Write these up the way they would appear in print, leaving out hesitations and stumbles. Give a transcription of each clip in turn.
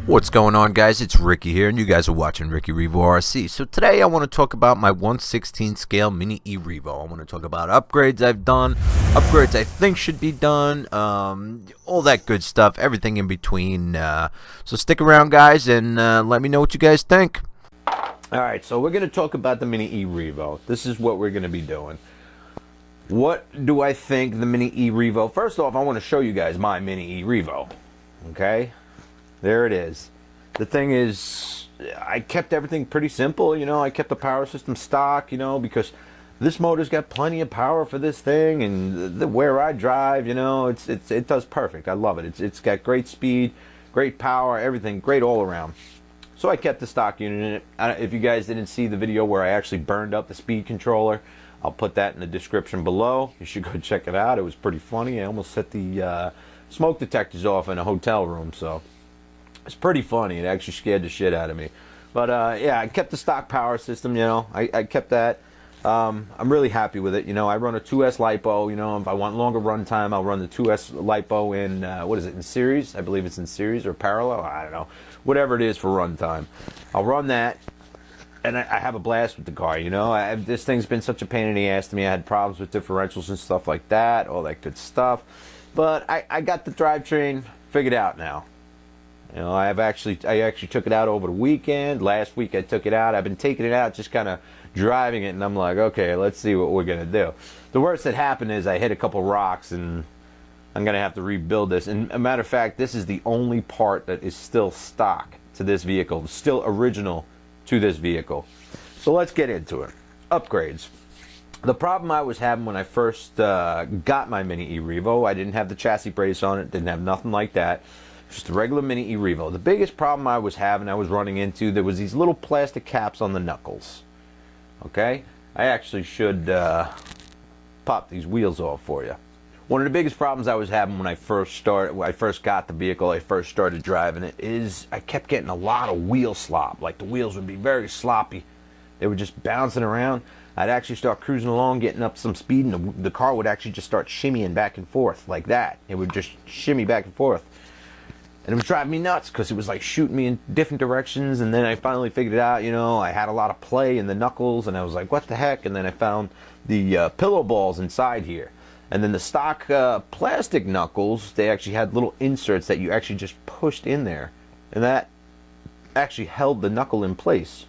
What's going on, guys? It's Ricky here, and you guys are watching Ricky E-REVO RC. So today I want to talk about my 1/16 scale Mini E-REVO. I want to talk about upgrades I've done, upgrades I think should be done, all that good stuff, everything in between. So stick around, guys, and let me know what you guys think. Alright, so we're going to talk about the Mini E-REVO. This is what we're going to be doing. What do I think the Mini E-REVO? First off, I want to show you guys my Mini E-REVO. Okay? There it is. The thing is, I kept everything pretty simple, you know. I kept the power system stock, you know, because this motor's got plenty of power for this thing, and where I drive, you know, it does perfect. I love it. It's got great speed, great power, everything, great all around. So I kept the stock unit in it. If you guys didn't see the video where I actually burned up the speed controller, I'll put that in the description below. You should go check it out. It was pretty funny. I almost set the smoke detectors off in a hotel room, so it's pretty funny. It actually scared the shit out of me. But yeah, I kept the stock power system, you know. I kept that. I'm really happy with it. You know, I run a 2S LiPo. You know, if I want longer run time, I'll run the 2S LiPo in, what is it, in series? I believe it's in series or parallel. I don't know. Whatever it is for run time. I'll run that, and I have a blast with the car, you know. This thing's been such a pain in the ass to me. I had problems with differentials and stuff like that, all that good stuff. But I got the drivetrain figured out now. You know, I actually took it out over the weekend. Last week I took it out. I've been taking it out, just kind of driving it, and I'm like, okay, let's see what we're gonna do. The worst that happened is I hit a couple rocks, and I'm gonna have to rebuild this. And a matter of fact, this is the only part that is still stock to this vehicle, still original to this vehicle. So let's get into it. Upgrades. The problem I was having when I first got my Mini E-REVO, I didn't have the chassis brace on it, didn't have nothing like that. Just a regular Mini E-REVO. The biggest problem I was running into, there was these little plastic caps on the knuckles. Okay? I actually should pop these wheels off for you. One of the biggest problems I was having when I first got the vehicle, I first started driving it, is I kept getting a lot of wheel slop. Like, the wheels would be very sloppy. They were just bouncing around. I'd actually start cruising along, getting up some speed, and the car would actually just start shimmying back and forth like that. It would just shimmy back and forth. And it was driving me nuts because it was like shooting me in different directions. And then I finally figured it out, you know. I had a lot of play in the knuckles, and I was like, what the heck? And then I found the pillow balls inside here. And then the stock plastic knuckles, they actually had little inserts that you actually just pushed in there. And that actually held the knuckle in place.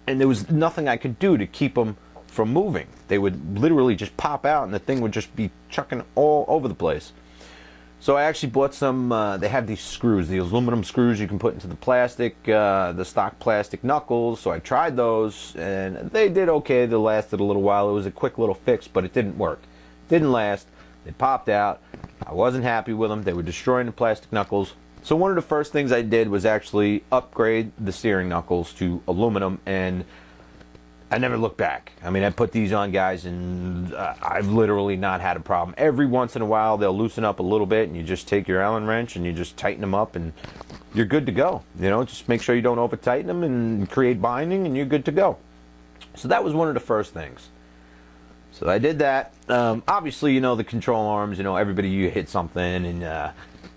And there was nothing I could do to keep them from moving. They would literally just pop out, and the thing would just be chucking all over the place. So I actually bought some, they have these screws, these aluminum screws you can put into the plastic, the stock plastic knuckles. So I tried those, and they did okay. They lasted a little while. It was a quick little fix, but it didn't work. Didn't last. They popped out. I wasn't happy with them. They were destroying the plastic knuckles. So one of the first things I did was actually upgrade the steering knuckles to aluminum, and I never looked back. I mean, I put these on, guys, and I've literally not had a problem. Every once in a while, they'll loosen up a little bit, and you just take your Allen wrench and you just tighten them up, and you're good to go. You know, just make sure you don't over-tighten them and create binding, and you're good to go. So that was one of the first things. So I did that. Obviously, you know, the control arms, you know, everybody, you hit something, and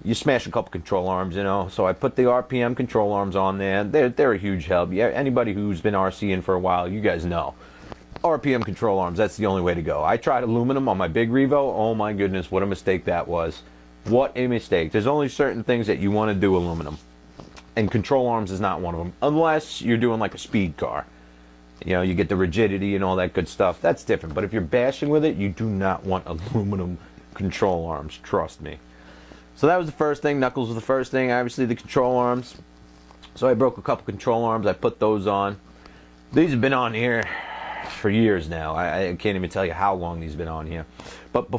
you smash a couple control arms, you know. So I put the RPM control arms on there. They're a huge help. Yeah, anybody who's been RCing for a while, you guys know. RPM control arms, that's the only way to go. I tried aluminum on my big Revo. Oh my goodness, what a mistake that was. What a mistake. There's only certain things that you want to do aluminum. And control arms is not one of them. Unless you're doing like a speed car. You know, you get the rigidity and all that good stuff. That's different. But if you're bashing with it, you do not want aluminum control arms. Trust me. So that was the first thing. Knuckles was the first thing. Obviously, the control arms. So I broke a couple control arms. I put those on. These have been on here for years now. I can't even tell you how long these have been on here. But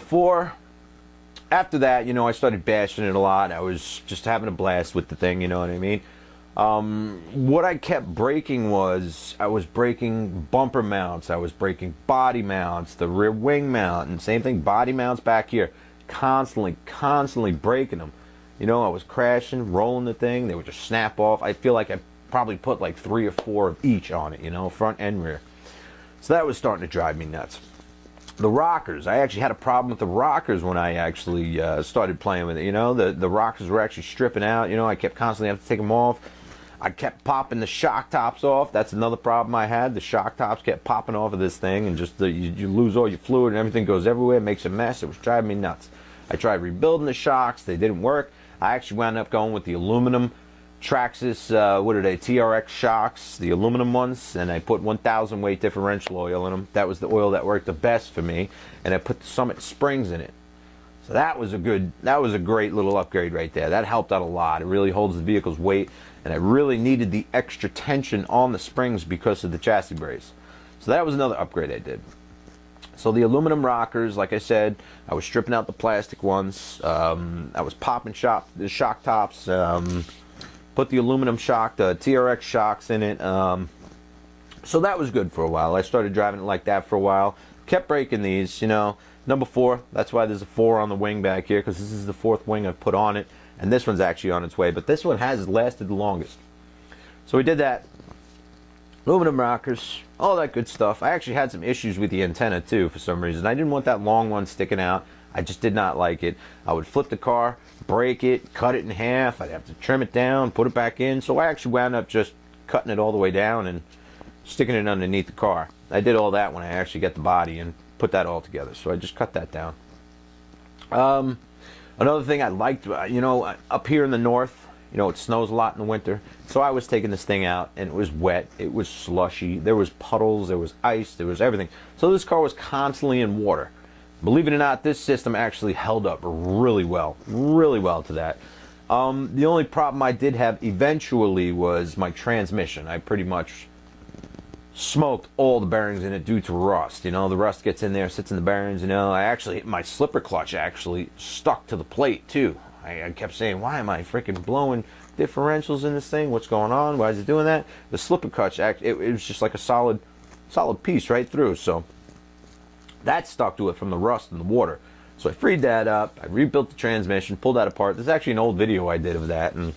after that, you know, I started bashing it a lot. I was just having a blast with the thing, you know what I mean? What I kept breaking was, I was breaking bumper mounts. I was breaking body mounts, the rear wing mount, and same thing, body mounts back here. Constantly breaking them. You know, I was crashing, rolling the thing. They would just snap off. I feel like I probably put like 3 or 4 of each on it, you know, front and rear. So that was starting to drive me nuts. The rockers, I actually had a problem with the rockers when I actually started playing with it. You know, the rockers were actually stripping out. You know, I kept constantly having to take them off. I kept popping the shock tops off. That's another problem I had. The shock tops kept popping off of this thing, and just you lose all your fluid and everything goes everywhere. It makes a mess. It was driving me nuts. I tried rebuilding the shocks. They didn't work. I actually wound up going with the aluminum Traxxas, what are they, TRX shocks, the aluminum ones, and I put 1,000 weight differential oil in them. That was the oil that worked the best for me, and I put the Summit springs in it. So that was a great little upgrade right there. That helped out a lot. It really holds the vehicle's weight, and I really needed the extra tension on the springs because of the chassis brace. So that was another upgrade I did. So the aluminum rockers, like I said, I was stripping out the plastic ones. I was popping the shock tops. Put the aluminum shock, the TRX shocks in it. So that was good for a while. I started driving it like that for a while. Kept breaking these, you know. Number 4, that's why there's a 4 on the wing back here, because this is the 4th wing I've put on it. And this one's actually on its way, but this one has lasted the longest. So we did that. Aluminum rockers, all that good stuff. I actually had some issues with the antenna too for some reason. I didn't want that long one sticking out. I just did not like it. I would flip the car, break it, cut it in half. I'd have to trim it down, put it back in. So I actually wound up just cutting it all the way down and sticking it underneath the car. I did all that when I actually got the body and put that all together. So I just cut that down. Another thing I liked, you know, up here in the north, you know, it snows a lot in the winter. So I was taking this thing out, and it was wet. It was slushy. There was puddles. There was ice. There was everything. So this car was constantly in water. Believe it or not, this system actually held up really well to that. The only problem I did have eventually was my transmission. I pretty much smoked all the bearings in it due to rust. You know, the rust gets in there, sits in the bearings. You know, my slipper clutch actually stuck to the plate too. I kept saying, why am I freaking blowing differentials in this thing? What's going on? Why is it doing that? The slipper clutch, it was just like a solid piece right through. So that stuck to it from the rust and the water. So I freed that up. I rebuilt the transmission, pulled that apart. There's actually an old video I did of that, and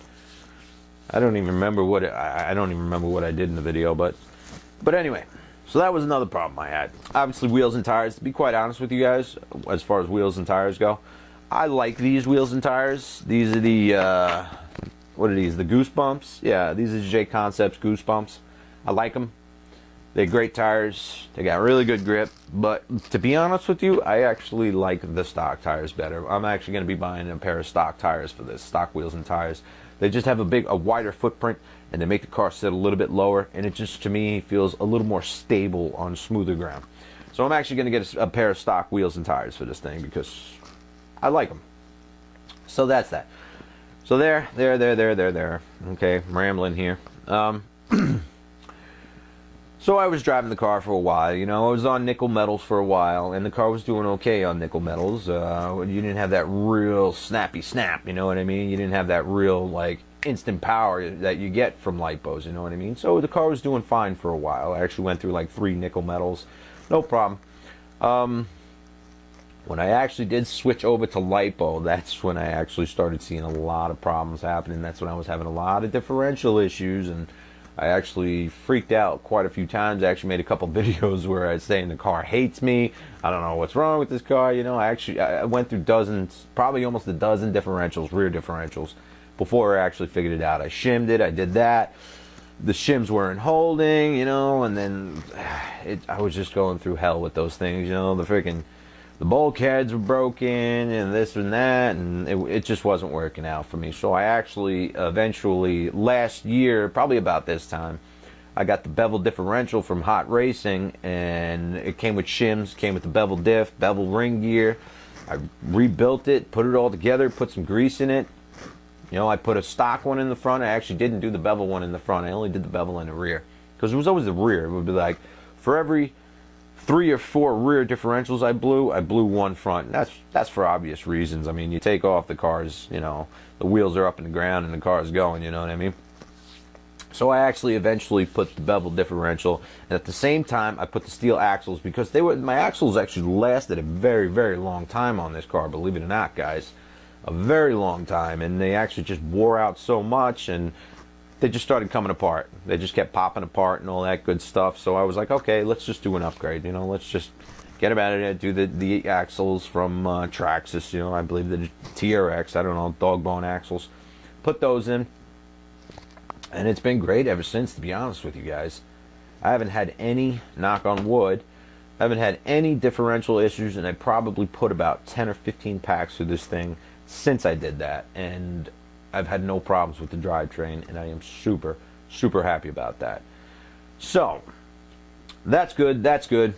I don't even remember what I don't even remember what I did in the video. But anyway, so that was another problem I had. Obviously, wheels and tires. To be quite honest with you guys, as far as wheels and tires go, I like these wheels and tires. These are the what are these? The Goosebumps. Yeah, these are J Concepts Goosebumps. I like them. They're great tires. They got really good grip. But to be honest with you, I actually like the stock tires better. I'm actually going to be buying a pair of stock tires for this, stock wheels and tires. They just have a wider footprint, and they make the car sit a little bit lower, and it just, to me, feels a little more stable on smoother ground. So I'm actually going to get a pair of stock wheels and tires for this thing because I like them. So that's that. So there. Okay, I'm rambling here. So I was driving the car for a while, you know. I was on nickel metals for a while, and the car was doing okay on nickel metals. You didn't have that real snappy snap, you know what I mean? You didn't have that real, like, instant power that you get from lipos, you know what I mean? So the car was doing fine for a while. I actually went through, like, 3 nickel metals. No problem. When I actually did switch over to lipo, that's when I actually started seeing a lot of problems happening. That's when I was having a lot of differential issues, and I actually freaked out quite a few times. I actually made a couple videos where I was saying the car hates me. I don't know what's wrong with this car. You know, I went through dozens, probably almost a dozen differentials, rear differentials, before I actually figured it out. I shimmed it. I did that. The shims weren't holding, you know, and then I was just going through hell with those things. You know, the bulkheads were broken and this and that, and it just wasn't working out for me. So I actually eventually, last year, probably about this time, I got the Bevel Differential from Hot Racing, and it came with shims, came with the bevel diff, bevel ring gear. I rebuilt it, put it all together, put some grease in it. You know, I put a stock one in the front. I actually didn't do the bevel one in the front. I only did the bevel in the rear, because it was always the rear. It would be like, for every 3 or 4 rear differentials I blew one front. And that's for obvious reasons. I mean, you take off, the car's, you know, the wheels are up in the ground and the car's going, you know what I mean? So I actually eventually put the bevel differential, and at the same time I put the steel axles, because my axles actually lasted a very, very long time on this car, believe it or not, guys. A very long time, and they actually just wore out so much, and they just started coming apart. They just kept popping apart and all that good stuff. So I was like, okay, let's just do an upgrade. You know, let's just get them out of there, do the axles from Traxxas, you know, I believe the TRX, I don't know, dog bone axles. Put those in, and it's been great ever since, to be honest with you guys. I haven't had any, knock on wood, I haven't had any differential issues, and I probably put about 10 or 15 packs through this thing since I did that, and I've had no problems with the drivetrain, and I am super, super happy about that. So, that's good, that's good.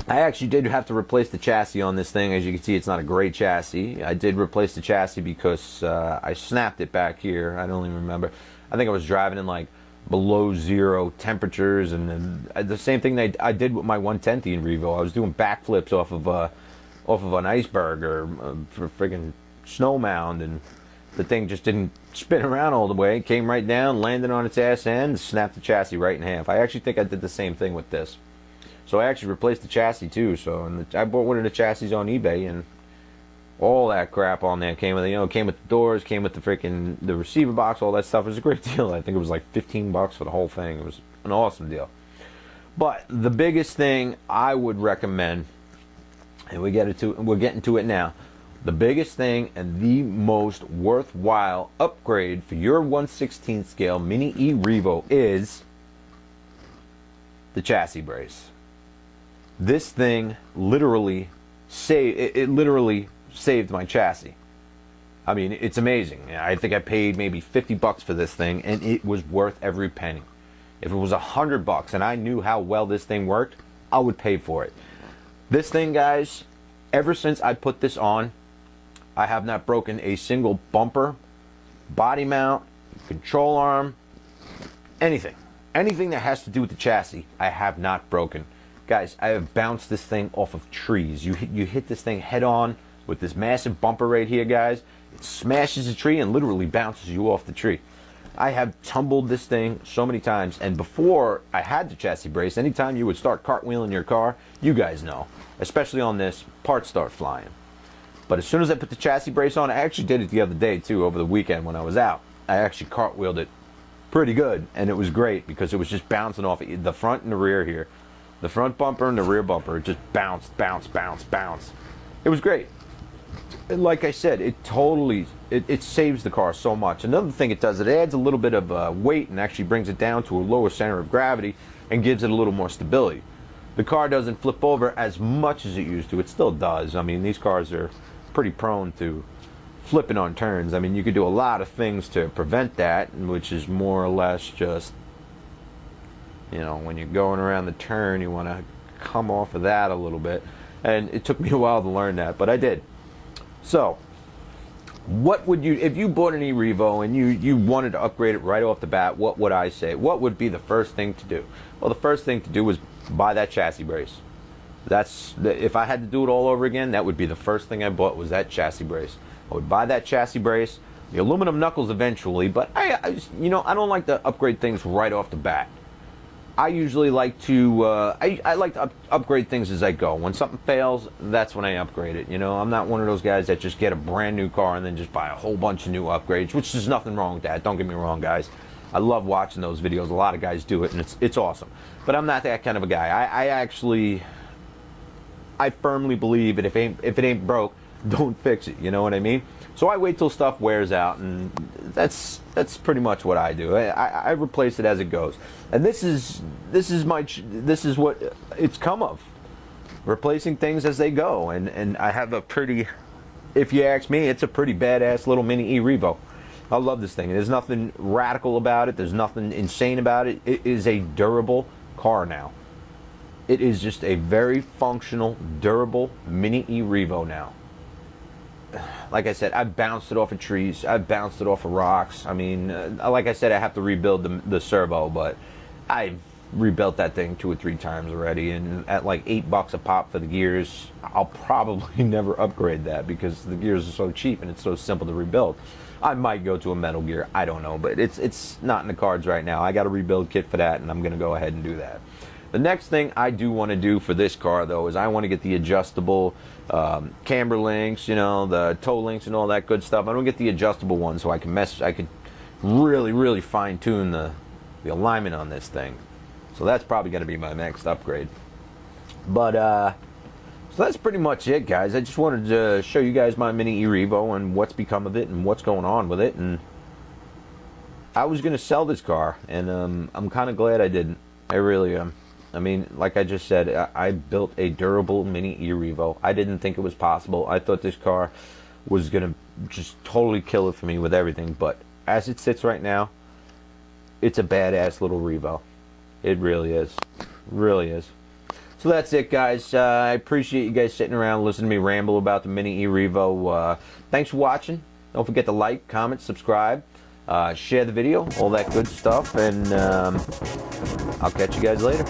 I actually did have to replace the chassis on this thing. As you can see, it's not a great chassis. I did replace the chassis because I snapped it back here. I don't even remember. I think I was driving in like below zero temperatures, and the same thing that I did with my 110 E-REVO. I was doing backflips off of an iceberg or a friggin' snow mound, and the thing just didn't spin around all the way. It came right down, landed on its ass end, snapped the chassis right in half. I actually think I did the same thing with this. So I actually replaced the chassis too. So I bought one of the chassis on eBay, and all that crap on there came with, you know, came with the doors, came with the receiver box, all that stuff. It was a great deal. I think it was like 15 bucks for the whole thing. It was an awesome deal. But the biggest thing I would recommend, and we're getting to it now. The biggest thing and the most worthwhile upgrade for your 1/16 scale Mini E-REVO is the chassis brace. This thing literally saved my chassis. I mean, it's amazing. I think I paid maybe 50 bucks for this thing, and it was worth every penny. If it was 100 bucks and I knew how well this thing worked, I would pay for it. This thing, guys, ever since I put this on, I have not broken a single bumper, body mount, control arm, anything. Anything that has to do with the chassis, I have not broken. Guys, I have bounced this thing off of trees. You hit this thing head on with this massive bumper right here, guys. It smashes the tree and literally bounces you off the tree. I have tumbled this thing so many times, and before I had the chassis brace, anytime you would start cartwheeling your car, you guys know, especially on this, parts start flying. But as soon as I put the chassis brace on, I actually did it the other day too, over the weekend when I was out. I actually cartwheeled it pretty good, and it was great because it was just bouncing off the front and the rear here. The front bumper and the rear bumper, it just bounced, bounce, bounce, bounce. It was great. And like I said, it totally, it saves the car so much. Another thing it does, it adds a little bit of weight and actually brings it down to a lower center of gravity and gives it a little more stability. The car doesn't flip over as much as it used to. It still does. I mean, these cars are pretty prone to flipping on turns. I mean, you could do a lot of things to prevent that, which is more or less just, you know, when you're going around the turn, you want to come off of that a little bit. And it took me a while to learn that, but I did. So, what would you, if you bought an E-REVO and you wanted to upgrade it right off the bat, what would I say? What would be the first thing to do? Well, the first thing to do was buy that chassis brace. If I had to do it all over again, that would be the first thing I bought, was that chassis brace. I would buy that chassis brace, the aluminum knuckles eventually, but I don't like to upgrade things right off the bat. I usually like to, I like to upgrade things as I go. When something fails, that's when I upgrade it. You know, I'm not one of those guys that just get a brand new car and then just buy a whole bunch of new upgrades, which there's nothing wrong with that. Don't get me wrong, guys. I love watching those videos. A lot of guys do it, and it's awesome. But I'm not that kind of a guy. I firmly believe that if it ain't broke, don't fix it. You know what I mean? So I wait till stuff wears out, and that's pretty much what I do. I replace it as it goes, and this is what it's come of, replacing things as they go. And I have a pretty, if you ask me, it's a pretty badass little Mini E-REVO. I love this thing. There's nothing radical about it. There's nothing insane about it. It is a durable car now. It is just a very functional, durable Mini E-REVO now. Like I said, I've bounced it off of trees. I've bounced it off of rocks. I mean, like I said, I have to rebuild the servo, but I've rebuilt that thing 2 or 3 times already, and at like $8 a pop for the gears, I'll probably never upgrade that because the gears are so cheap and it's so simple to rebuild. I might go to a metal gear, I don't know, but it's not in the cards right now. I got a rebuild kit for that, and I'm going to go ahead and do that. The next thing I do want to do for this car, though, is I want to get the adjustable camber links, you know, the toe links and all that good stuff. I don't get the adjustable ones so I could really fine-tune the alignment on this thing. So that's probably going to be my next upgrade. But So that's pretty much it, guys. I just wanted to show you guys my Mini E-REVO and what's become of it and what's going on with it. And I was going to sell this car, and I'm kind of glad I didn't. I really am. I mean, like I just said, I built a durable Mini E-REVO. I didn't think it was possible. I thought this car was going to just totally kill it for me with everything. But as it sits right now, it's a badass little Revo. It really is. Really is. So that's it, guys. I appreciate you guys sitting around listening to me ramble about the Mini E-REVO. Thanks for watching. Don't forget to like, comment, subscribe, share the video, all that good stuff, and I'll catch you guys later.